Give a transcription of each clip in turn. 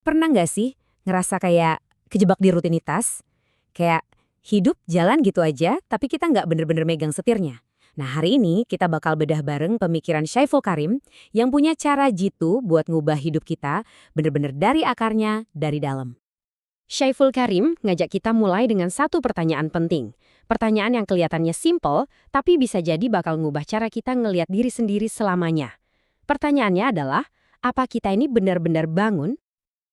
Pernah nggak sih ngerasa kayak kejebak di rutinitas? Kayak hidup jalan gitu aja, tapi kita nggak bener-bener megang setirnya. Nah hari ini kita bakal bedah bareng pemikiran Syaiful Karim yang punya cara jitu buat ngubah hidup kita bener-bener dari akarnya, dari dalam. Syaiful Karim ngajak kita mulai dengan satu pertanyaan penting. Pertanyaan yang kelihatannya simple, tapi bisa jadi bakal ngubah cara kita ngelihat diri sendiri selamanya. Pertanyaannya adalah, apa kita ini benar-benar bangun?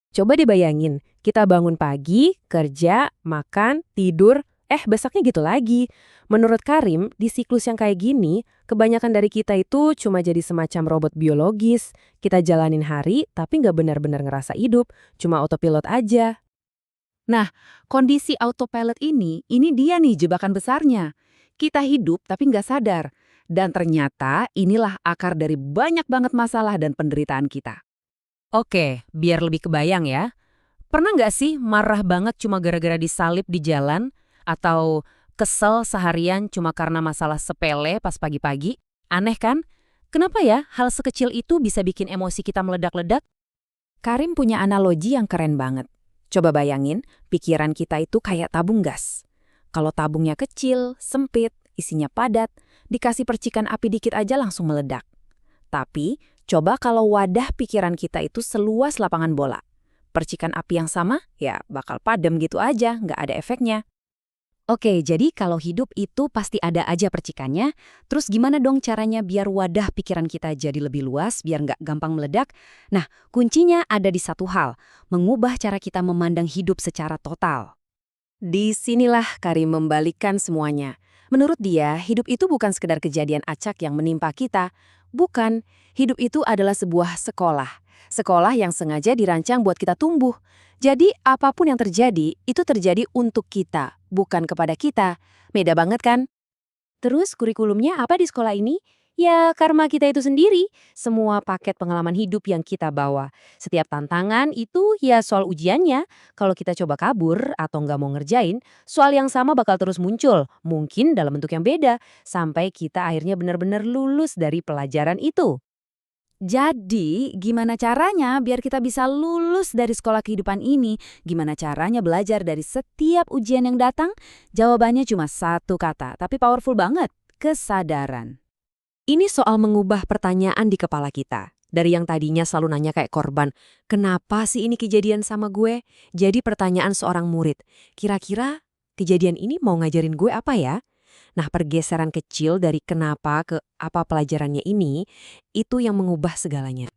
Coba dibayangin, kita bangun pagi, kerja, makan, tidur, besoknya gitu lagi. Menurut Karim, di siklus yang kayak gini, kebanyakan dari kita itu cuma jadi semacam robot biologis. Kita jalanin hari, tapi nggak benar-benar ngerasa hidup, cuma autopilot aja. Nah, kondisi autopilot ini dia nih jebakan besarnya. Kita hidup tapi nggak sadar. Dan ternyata inilah akar dari banyak banget masalah dan penderitaan kita. Oke, biar lebih kebayang ya. Pernah nggak sih marah banget cuma gara-gara disalip di jalan? Atau kesel seharian cuma karena masalah sepele pas pagi-pagi? Aneh kan? Kenapa ya hal sekecil itu bisa bikin emosi kita meledak-ledak? Karim punya analogi yang keren banget. Coba bayangin, pikiran kita itu kayak tabung gas. Kalau tabungnya kecil, sempit, isinya padat, dikasih percikan api dikit aja langsung meledak. Tapi, coba kalau wadah pikiran kita itu seluas lapangan bola. Percikan api yang sama, ya bakal padam gitu aja, nggak ada efeknya. Oke, jadi kalau hidup itu pasti ada aja percikannya, terus gimana dong caranya biar wadah pikiran kita jadi lebih luas, biar nggak gampang meledak? Nah, kuncinya ada di satu hal, mengubah cara kita memandang hidup secara total. Di sinilah Karim membalikkan semuanya. Menurut dia, hidup itu bukan sekedar kejadian acak yang menimpa kita. Bukan, hidup itu adalah sebuah sekolah. Sekolah yang sengaja dirancang buat kita tumbuh. Jadi, apapun yang terjadi, itu terjadi untuk kita, bukan kepada kita. Beda banget kan? Terus kurikulumnya apa di sekolah ini? Ya, karma kita itu sendiri. Semua paket pengalaman hidup yang kita bawa. Setiap tantangan itu ya soal ujiannya. Kalau kita coba kabur atau nggak mau ngerjain, soal yang sama bakal terus muncul. Mungkin dalam bentuk yang beda. Sampai kita akhirnya benar-benar lulus dari pelajaran itu. Jadi, gimana caranya biar kita bisa lulus dari sekolah kehidupan ini? Gimana caranya belajar dari setiap ujian yang datang? Jawabannya cuma satu kata, tapi powerful banget. Kesadaran. Ini soal mengubah pertanyaan di kepala kita. Dari yang tadinya selalu nanya kayak korban, kenapa sih ini kejadian sama gue? Jadi pertanyaan seorang murid, kira-kira kejadian ini mau ngajarin gue apa ya? Nah, pergeseran kecil dari kenapa ke apa pelajarannya ini, itu yang mengubah segalanya.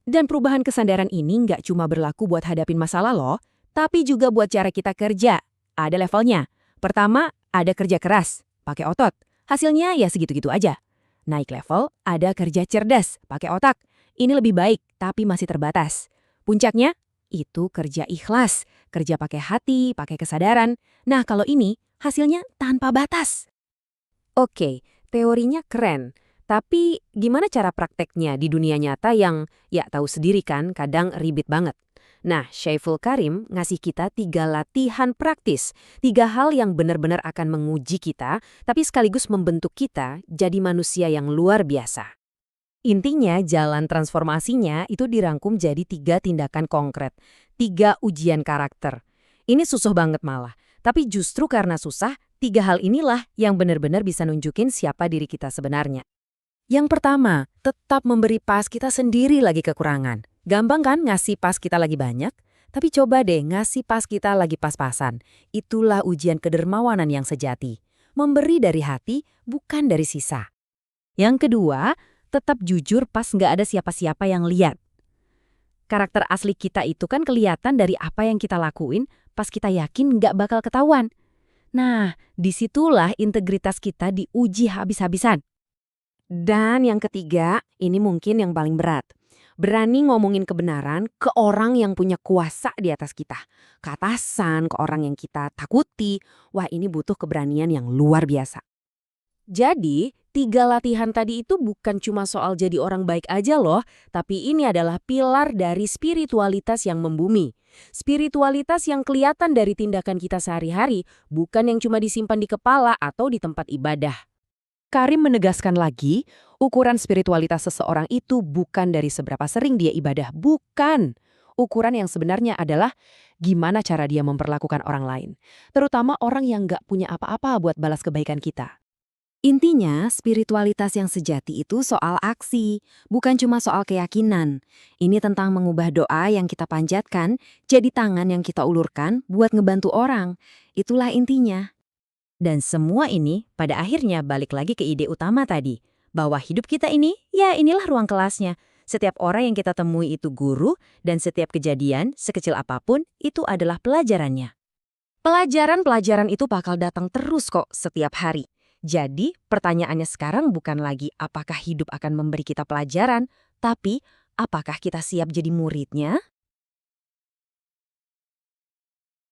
Dan perubahan kesadaran ini nggak cuma berlaku buat hadapin masalah loh, tapi juga buat cara kita kerja. Ada levelnya. Pertama, ada kerja keras, pakai otot. Hasilnya ya segitu-gitu aja. Naik level, ada kerja cerdas, pakai otak. Ini lebih baik, tapi masih terbatas. Puncaknya, itu kerja ikhlas, kerja pakai hati, pakai kesadaran. Nah, kalau ini, hasilnya tanpa batas. Oke, teorinya keren. Tapi gimana cara prakteknya di dunia nyata yang, ya tahu sendiri kan, kadang ribet banget. Nah, Syaiful Karim ngasih kita 3 latihan praktis. 3 hal yang benar-benar akan menguji kita, tapi sekaligus membentuk kita jadi manusia yang luar biasa. Intinya, jalan transformasinya itu dirangkum jadi 3 tindakan konkret. 3 ujian karakter. Ini susah banget malah. Tapi justru karena susah, 3 hal inilah yang benar-benar bisa nunjukin siapa diri kita sebenarnya. Yang pertama, tetap memberi pas kita sendiri lagi kekurangan. Gampang kan ngasih pas kita lagi banyak? Tapi coba deh ngasih pas kita lagi pas-pasan. Itulah ujian kedermawanan yang sejati. Memberi dari hati, bukan dari sisa. Yang kedua, tetap jujur pas nggak ada siapa-siapa yang lihat. Karakter asli kita itu kan kelihatan dari apa yang kita lakuin pas kita yakin nggak bakal ketahuan. Nah, disitulah integritas kita diuji habis-habisan. Dan yang ketiga, ini mungkin yang paling berat. Berani ngomongin kebenaran ke orang yang punya kuasa di atas kita. Ke atasan, ke orang yang kita takuti. Wah, ini butuh keberanian yang luar biasa. Jadi, 3 latihan tadi itu bukan cuma soal jadi orang baik aja loh, tapi ini adalah pilar dari spiritualitas yang membumi. Spiritualitas yang kelihatan dari tindakan kita sehari-hari, bukan yang cuma disimpan di kepala atau di tempat ibadah. Karim menegaskan lagi, ukuran spiritualitas seseorang itu bukan dari seberapa sering dia ibadah, bukan. Ukuran yang sebenarnya adalah gimana cara dia memperlakukan orang lain. Terutama orang yang nggak punya apa-apa buat balas kebaikan kita. Intinya, spiritualitas yang sejati itu soal aksi, bukan cuma soal keyakinan. Ini tentang mengubah doa yang kita panjatkan jadi tangan yang kita ulurkan buat ngebantu orang. Itulah intinya. Dan semua ini pada akhirnya balik lagi ke ide utama tadi, bahwa hidup kita ini, ya inilah ruang kelasnya. Setiap orang yang kita temui itu guru, dan setiap kejadian, sekecil apapun, itu adalah pelajarannya. Pelajaran-pelajaran itu bakal datang terus kok setiap hari. Jadi, pertanyaannya sekarang bukan lagi apakah hidup akan memberi kita pelajaran, tapi apakah kita siap jadi muridnya?